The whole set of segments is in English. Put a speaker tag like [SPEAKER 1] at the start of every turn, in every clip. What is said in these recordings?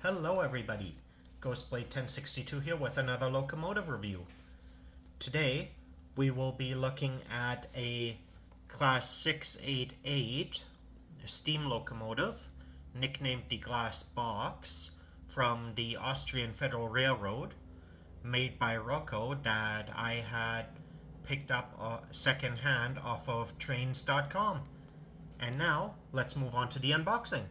[SPEAKER 1] Hello everybody, Ghostblade 1062 here with another locomotive review. Today we will be looking at a Class 688 steam locomotive, nicknamed the Glassbox, from the Austrian Federal Railroad, made by Roco, that I had picked up second hand off of trains.com. And now let's move on to the unboxing.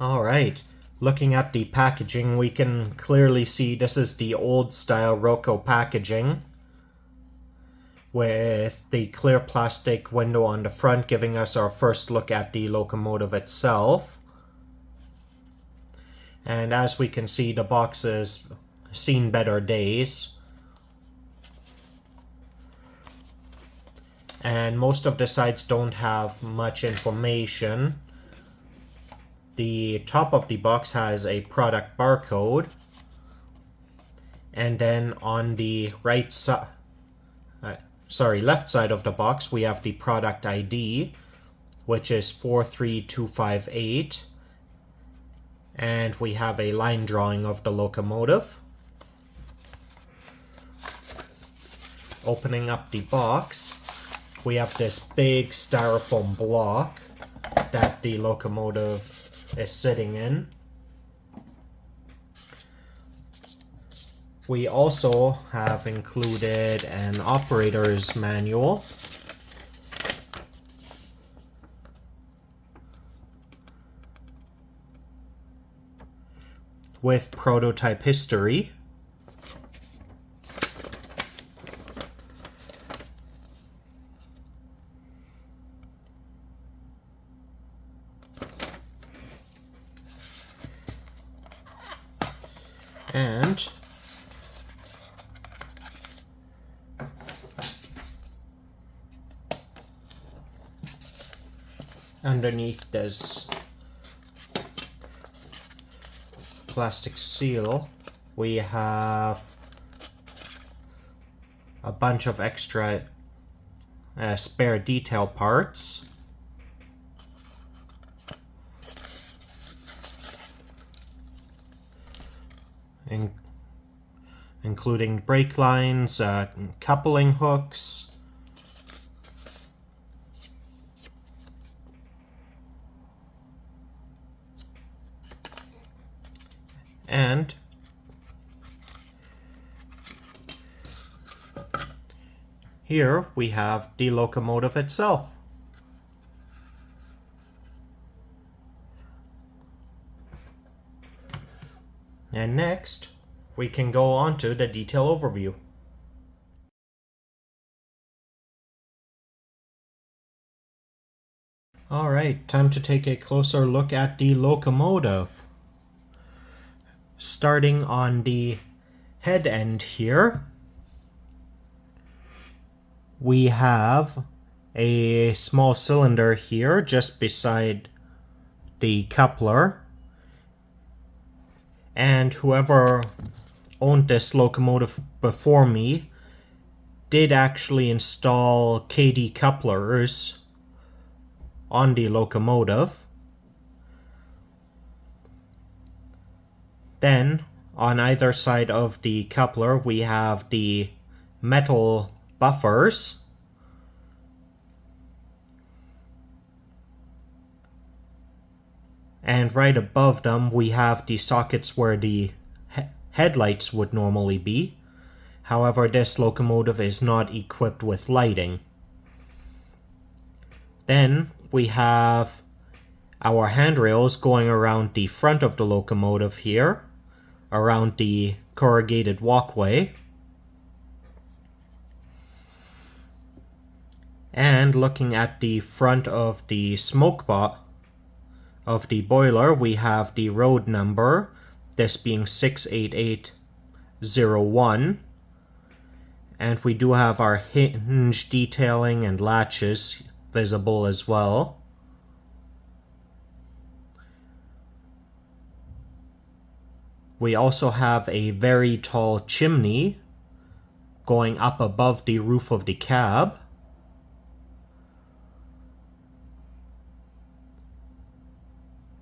[SPEAKER 1] Alright, looking at the packaging, we can clearly see this is the old style Roco packaging, with the clear plastic window on the front giving us our first look at the locomotive itself. And as we can see, the box has seen better days. And most of the sides don't have much information. The top of the box has a product barcode, and then on the left side of the box we have the product ID, which is 43258, and we have a line drawing of the locomotive. Opening up the box, we have this big styrofoam block that the locomotive is sitting in. We also have included an operator's manual, with prototype history, and underneath this plastic seal we have a bunch of extra spare detail parts, including brake lines, coupling hooks, and here we have the locomotive itself. And next, we can go on to the detail overview. Alright, time to take a closer look at the locomotive. Starting on the head end here, we have a small cylinder here just beside the coupler. And whoever owned this locomotive before me did actually install KD couplers on the locomotive. Then, on either side of the coupler, we have the metal buffers. And right above them, we have the sockets where the headlights would normally be. However, this locomotive is not equipped with lighting. Then we have our handrails going around the front of the locomotive here, around the corrugated walkway. And looking at the front of the smoke of the boiler, we have the road number, this being 68801, and we do have our hinge detailing and latches visible as well. We also have a very tall chimney going up above the roof of the cab.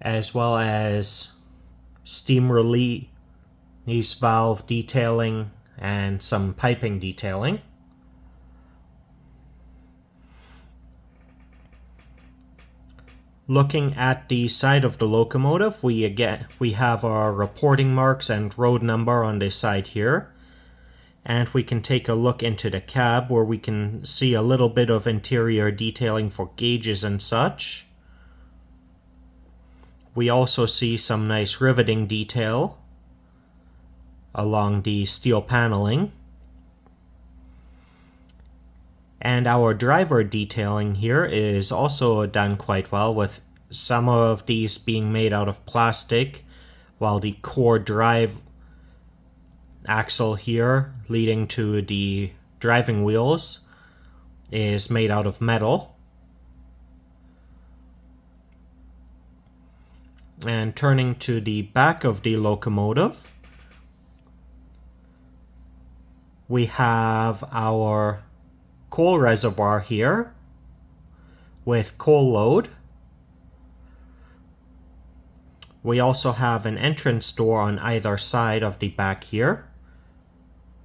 [SPEAKER 1] as well as steam release valve detailing and some piping detailing. Looking at the side of the locomotive, we have our reporting marks and road number on this side here. And we can take a look into the cab where we can see a little bit of interior detailing for gauges and such. We also see some nice riveting detail along the steel paneling. And our driver detailing here is also done quite well, with some of these being made out of plastic, while the core drive axle here leading to the driving wheels is made out of metal. And turning to the back of the locomotive, we have our coal reservoir here with coal load. We also have an entrance door on either side of the back here,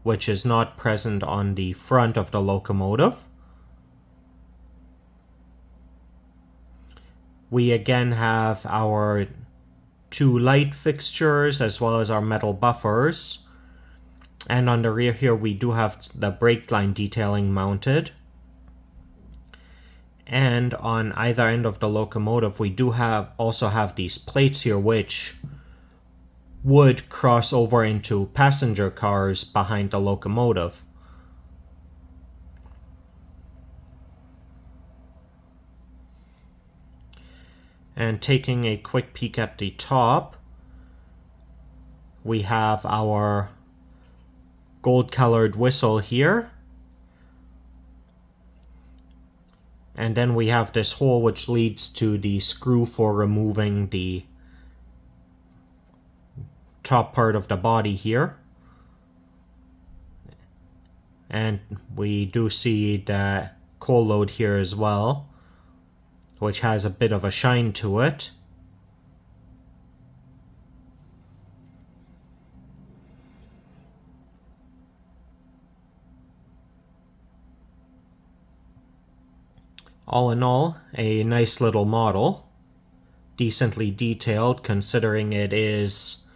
[SPEAKER 1] which is not present on the front of the locomotive. We again have our two light fixtures as well as our metal buffers. And on the rear here we do have the brake line detailing mounted. And on either end of the locomotive we do also have these plates here which would cross over into passenger cars behind the locomotive. And taking a quick peek at the top, we have our gold-colored whistle here. And then we have this hole which leads to the screw for removing the top part of the body here. And we do see the coal load here as well, which has a bit of a shine to it. All in all, a nice little model, decently detailed considering it is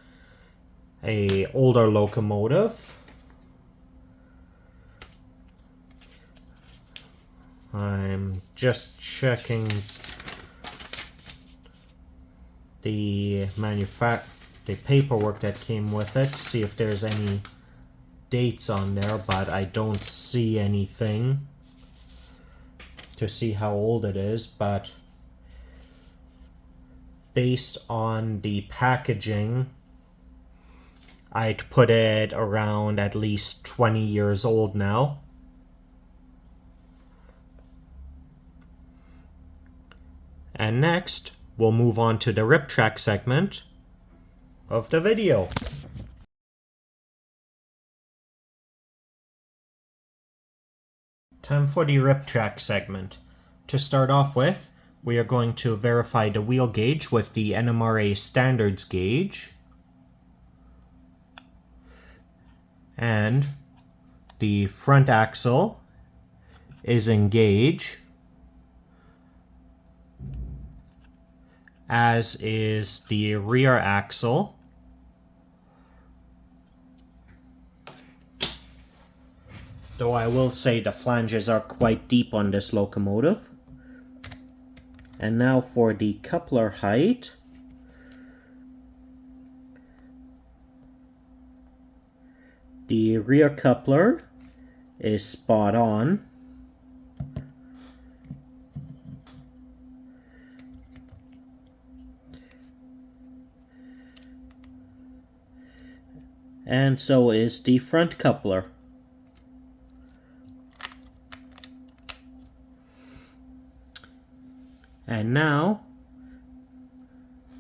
[SPEAKER 1] an older locomotive. I'm just checking the paperwork that came with it to see if there's any dates on there, but I don't see anything to see how old it is. But based on the packaging, I'd put it around at least 20 years old now. And next, we'll move on to the rip track segment of the video. Time for the rip track segment. To start off with, we are going to verify the wheel gauge with the NMRA standards gauge. And the front axle is in gauge, as is the rear axle. Though I will say the flanges are quite deep on this locomotive. And now for the coupler height. The rear coupler is spot on. And so is the front coupler. And now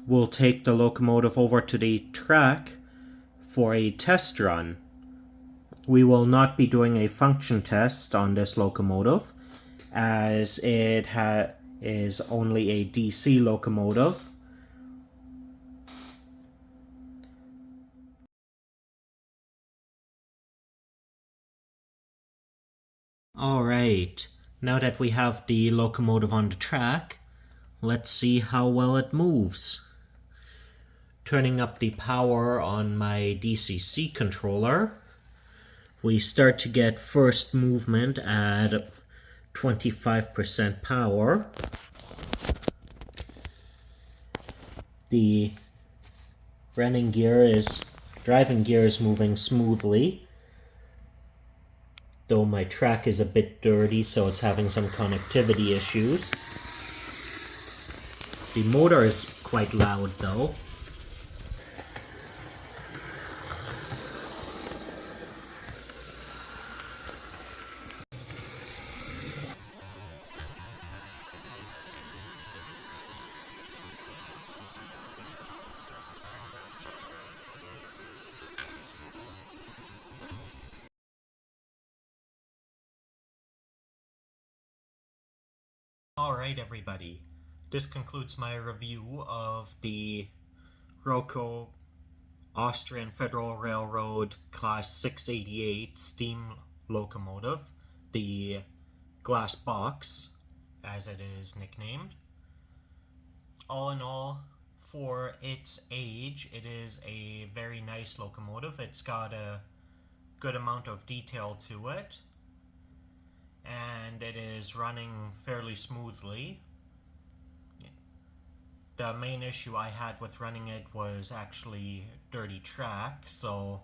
[SPEAKER 1] we'll take the locomotive over to the track for a test run. We will not be doing a function test on this locomotive, as it is only a DC locomotive Alright, now that we have the locomotive on the track, let's see how well it moves. Turning up the power on my DCC controller, we start to get first movement at 25% power. The driving gear is moving smoothly, though my track is a bit dirty, so it's having some connectivity issues. The motor is quite loud though. Alright everybody, this concludes my review of the Roco Austrian Federal Railroad Class 688 steam locomotive, the Glassbox, as it is nicknamed. All in all, for its age, it is a very nice locomotive. It's got a good amount of detail to it, and it is running fairly smoothly. The main issue I had with running it was actually dirty track, so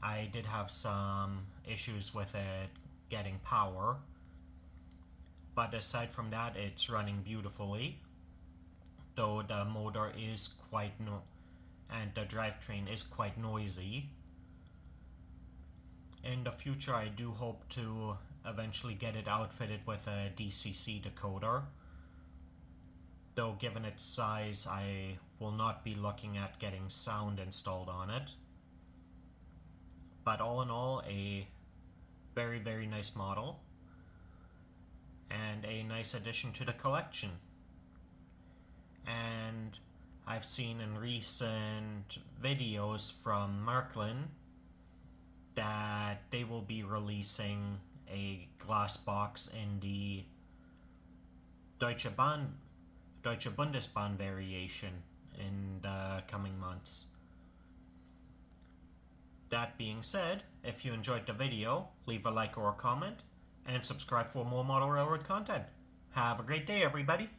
[SPEAKER 1] I did have some issues with it getting power. But aside from that, it's running beautifully, though the motor is quite and the drivetrain is quite noisy. In the future, I do hope to eventually get it outfitted with a DCC decoder, though given its size, I will not be looking at getting sound installed on it. But all in all, a very, very nice model, and a nice addition to the collection. And I've seen in recent videos from Märklin that they will be releasing a Glassbox in the Deutsche Bundesbahn variation in the coming months. That being said, if you enjoyed the video, leave a like or a comment, and subscribe for more model railroad content. Have a great day, everybody!